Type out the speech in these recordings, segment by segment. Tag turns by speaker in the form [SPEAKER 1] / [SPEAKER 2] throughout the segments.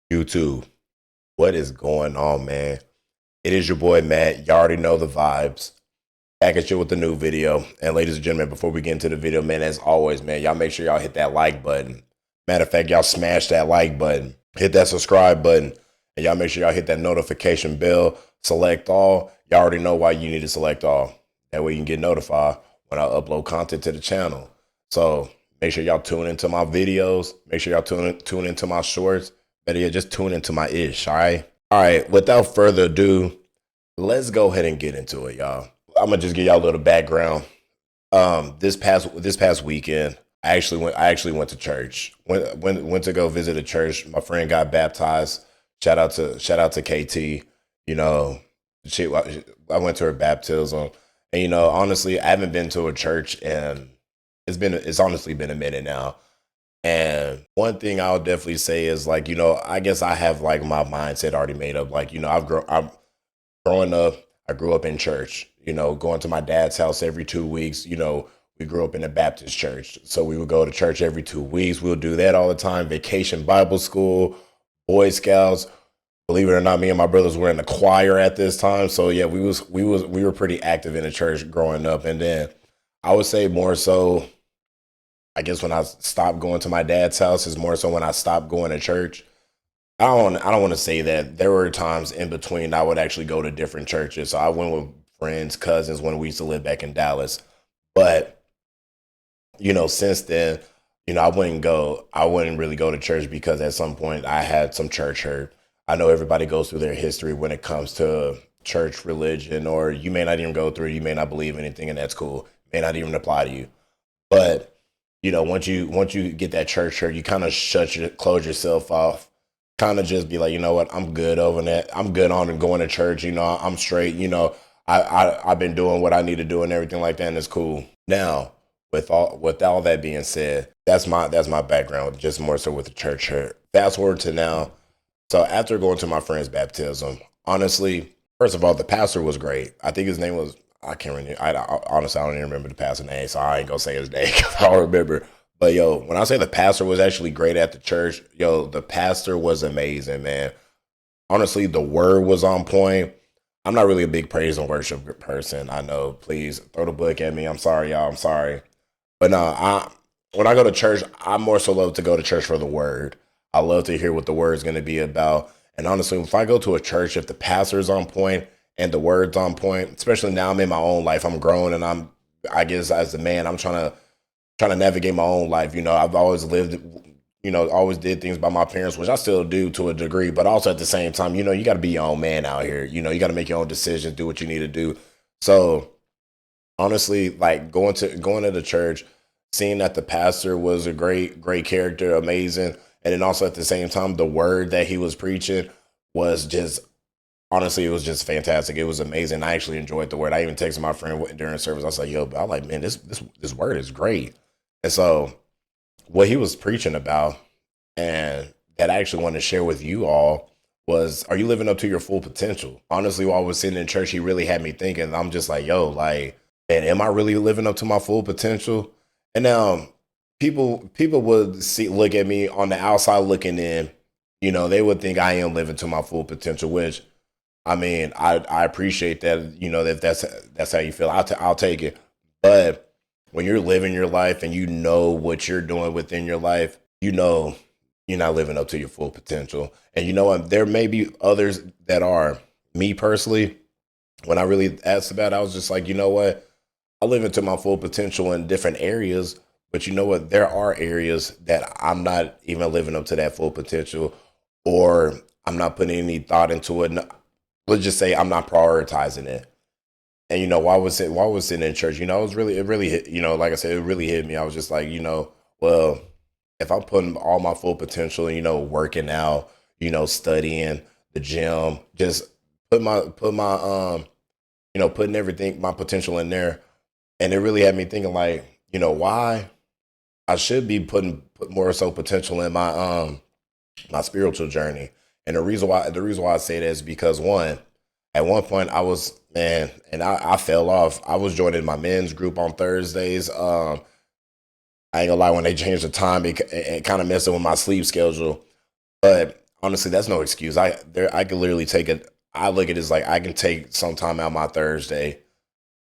[SPEAKER 1] YouTube, what is going on, man? It is your boy Matt. You already know the vibes. Back at you with a new video. And ladies and gentlemen, before we get into the video, man, as always, man, y'all make sure y'all hit that like button. Matter of fact, y'all smash that like button, hit that subscribe button, and y'all make sure y'all hit that notification bell, select all. Y'all already know why you need to select all. That way you can get notified when I upload content to the channel. So make sure y'all tune into my videos. Make sure y'all tune into my shorts. Better yet, just tune into my ish, all right? All right, without further ado, let's go ahead and get into it, y'all. I'm gonna just give y'all a little background. This past weekend, I actually went to church. Went to go visit a church. My friend got baptized. Shout out to KT. You know, I went to her baptism, and you know, honestly, I haven't been to a church, and it's honestly been a minute now. And one thing I'll definitely say is, like, you know, I guess I have like my mindset already made up. Like, you know, I'm growing up. I grew up in church. You know, going to my dad's house every 2 weeks. You know, we grew up in a Baptist church, so we would go to church every 2 weeks. We'll do that all the time. Vacation Bible School, Boy Scouts. Believe it or not, me and my brothers were in the choir at this time. So yeah, we were pretty active in the church growing up. And then I would say more so, I guess when I stopped going to my dad's house is more so when I stopped going to church. I don't want to say that. There were times in between I would actually go to different churches. So I went with friends, cousins when we used to live back in Dallas. But, you know, since then, you know, I wouldn't really go to church because at some point I had some church hurt. I know everybody goes through their history when it comes to church religion, or you may not even go through, you may not believe anything, and that's cool. It may not even apply to you. But you know, once you get that church hurt, you kind of close yourself off, kind of just be like, you know what, I'm good over that. I'm good on and going to church. You know, I'm straight. You know, I've been doing what I need to do and everything like that, and it's cool. Now, with all that being said, that's my background, just more so with the church hurt. Fast forward to now. So after going to my friend's baptism, honestly, first of all, the pastor was great. I think his name was, I can't remember. Honestly, I don't even remember the pastor's name, so I ain't gonna say his name because I don't remember. But yo, when I say the pastor was actually great at the church, yo, the pastor was amazing, man. Honestly, the word was on point. I'm not really a big praise and worship person. I know. Please throw the book at me. I'm sorry, y'all. I'm sorry. But no, when I go to church, I more so love to go to church for the word. I love to hear what the word's going to be about. And honestly, if I go to a church, if the pastor's on point and the word's on point, especially now I'm in my own life, I'm growing, and I guess as a man, I'm trying to navigate my own life. You know, I've always lived, you know, always did things by my parents, which I still do to a degree, but also at the same time, you know, you got to be your own man out here. You know, you got to make your own decisions, do what you need to do. So honestly, like going to the church, seeing that the pastor was a great character, amazing. And then also at the same time, the word that he was preaching was just, honestly, it was just fantastic. It was amazing. I actually enjoyed the word. I even texted my friend during service. I was like, yo, but I'm like, man, this word is great. And so what he was preaching about, and that I actually wanted to share with you all, was, are you living up to your full potential? Honestly, while I was sitting in church, he really had me thinking. I'm just like, yo, like, man, am I really living up to my full potential? And now people would look at me on the outside looking in, you know, they would think I am living to my full potential, which, I mean, I appreciate that, you know, if that's how you feel, I'll take it. But when you're living your life and you know what you're doing within your life, you know you're not living up to your full potential. And you know what, there may be others that are. Me personally, when I really asked about it, I was just like, you know what, I live into my full potential in different areas. But you know what? There are areas that I'm not even living up to that full potential, or I'm not putting any thought into it. Let's just say I'm not prioritizing it. And you know, while I was sitting in church, you know, it really hit, you know, like I said, it really hit me. I was just like, you know, well, if I'm putting all my full potential, you know, working out, you know, studying, the gym, just put my you know, putting everything, my potential in there. And it really had me thinking, like, you know, why I should be put more so potential in my spiritual journey. And the reason why I say that is because, one, at one point I was man, and I fell off. I was joining my men's group on Thursdays. I ain't gonna lie, when they changed the time, it kind of messed with my sleep schedule. But honestly, that's no excuse. I could literally take it. I look at it as like I can take some time out my Thursday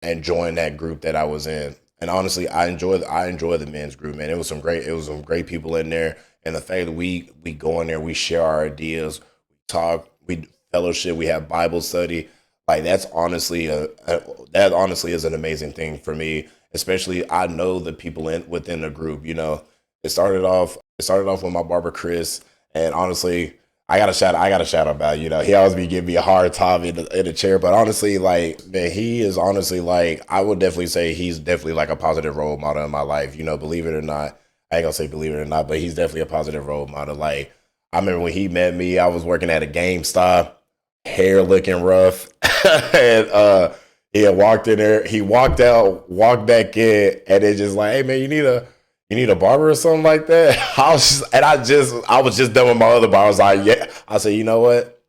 [SPEAKER 1] and join that group that I was in. And honestly, I enjoy the men's group, man. It was some great people in there. And the fact that we go in there, we share our ideas, we talk, we fellowship, we have Bible study. Like that's honestly that honestly is an amazing thing for me. Especially I know the people in within the group. It started off with my barber Chris, and honestly, I got a shout out about, he always be giving me a hard time in the chair, but honestly, like, man, he is honestly like, I would definitely say he's definitely like a positive role model in my life, believe it or not. I ain't gonna say believe it or not, but he's definitely a positive role model. Like, I remember when he met me, I was working at a GameStop, hair looking rough, and he had walked in there, he walked out, walked back in, and it's just like, hey man, you need a barber or something like that. I was just done with my other barber. I was like, yeah. I said, you know what?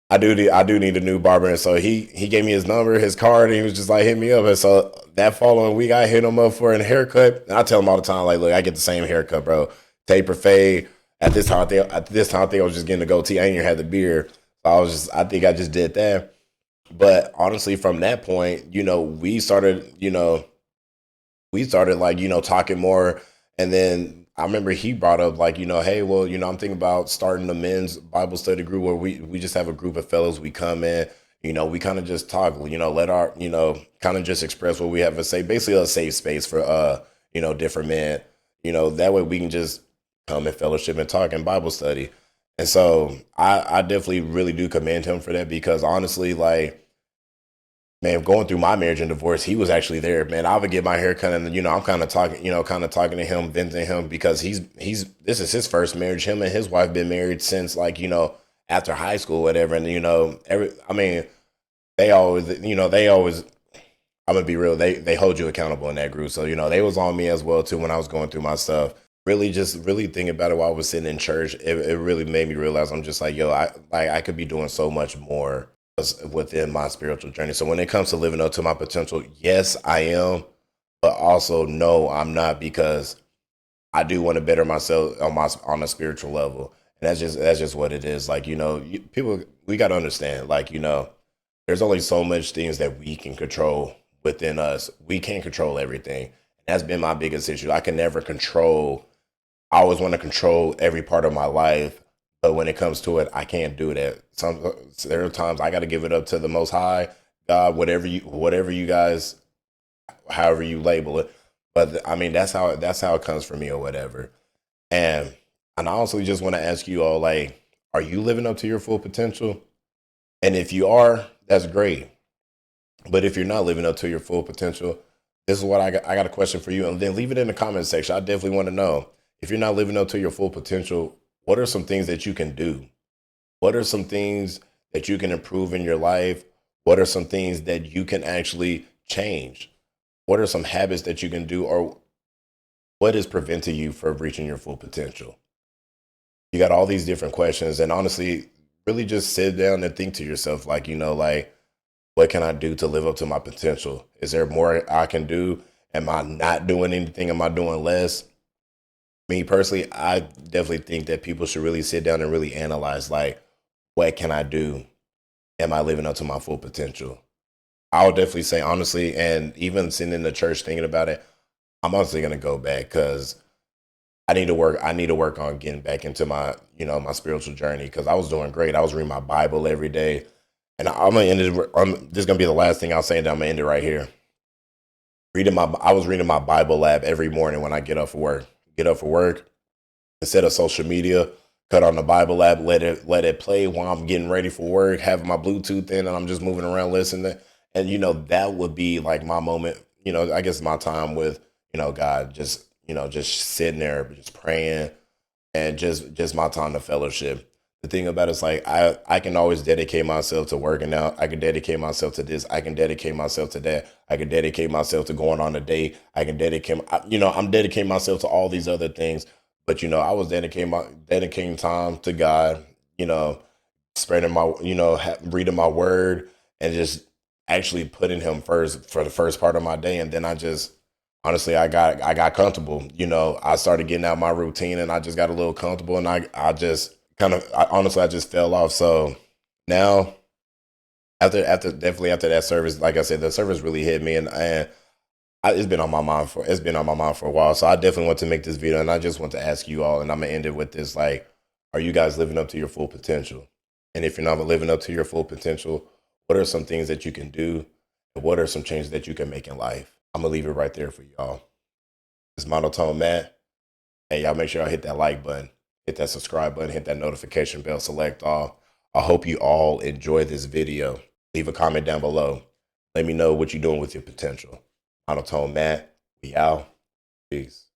[SPEAKER 1] I do need a new barber. And so he gave me his number, his card, and he was just like, hit me up. And so that following week, I hit him up for a haircut. And I tell him all the time, like, look, I get the same haircut, bro. Taper fade. At this time, I think I was just getting a goatee. I ain't even had the beard. So I think I just did that. But honestly, from that point, we started like, talking more. And then I remember he brought up like, hey, well, I'm thinking about starting a men's Bible study group where we just have a group of fellows. We come in, we kind of just talk, let our, kind of just express what we have to say, basically a safe space for, different men, that way we can just come and fellowship and talk and Bible study. And so I definitely really do commend him for that because honestly, like, man, going through my marriage and divorce, he was actually there. Man, I would get my hair cut, and I'm kind of talking to him, venting him because he's this is his first marriage. Him and his wife been married since like after high school, whatever. And I mean, they always. I'm gonna be real. They hold you accountable in that group, so they was on me as well too when I was going through my stuff. Really thinking about it while I was sitting in church, it really made me realize I'm just like, yo, I could be doing so much more within my spiritual journey. So when it comes to living up to my potential, yes, I am, but also no, I'm not because I do want to better myself on a spiritual level, and that's just what it is. Like people, we got to understand. Like there's only so much things that we can control within us. We can't control everything. That's been my biggest issue. I can never control. I always want to control every part of my life, but when it comes to it, I can't do that. There are times I got to give it up to the Most High, God, whatever you guys, however you label it. But I mean, that's how it comes for me or whatever. And and I also just want to ask you all, like, are you living up to your full potential? And if you are, that's great. But if you're not living up to your full potential, this is what I got. I got a question for you, and then leave it in the comment section. I definitely want to know if you're not living up to your full potential. What are some things that you can do? What are some things that you can improve in your life? What are some things that you can actually change? What are some habits that you can do, or what is preventing you from reaching your full potential? You got all these different questions, and honestly, really just sit down and think to yourself, like, like, what can I do to live up to my potential? Is there more I can do? Am I not doing anything? Am I doing less? Me personally, I definitely think that people should really sit down and really analyze, like, what can I do? Am I living up to my full potential? I would definitely say honestly, and even sitting in the church thinking about it, I'm honestly gonna go back because I need to work. I need to work on getting back into my, my spiritual journey because I was doing great. I was reading my Bible every day, and I'm gonna end it. This is gonna be the last thing I'll say, and I'm gonna end it right here. I was reading my Bible app every morning when I get up for work. Get up for work instead of social media. Cut on the Bible app, let it play while I'm getting ready for work, having my Bluetooth in, and I'm just moving around listening. And that would be like my moment. I guess my time with God, just sitting there, just praying, and just my time to fellowship. The thing about it is like I can always dedicate myself to working out. I can dedicate myself to this. I can dedicate myself to that. I can dedicate myself to going on a date. I can I'm dedicating myself to all these other things. But I was dedicating time to God. Spreading my reading my word and just actually putting him first for the first part of my day. And then I just honestly I got comfortable. You know, I started getting out my routine and I just got a little comfortable and I just kind of honestly I just fell off. So now after that service, like I said, the service really hit me and it's been on my mind for a while. So I definitely want to make this video and I just want to ask you all, and I'm gonna end it with this, like, are you guys living up to your full potential? And if you're not living up to your full potential, what are some things that you can do? And what are some changes that you can make in life? I'm gonna leave it right there for y'all. It's Monotone Matt. Hey, y'all make sure y'all hit that like button, hit that subscribe button, hit that notification bell, select all. I hope you all enjoy this video. Leave a comment down below. Let me know what you're doing with your potential. Monotone Matt, we out. Peace.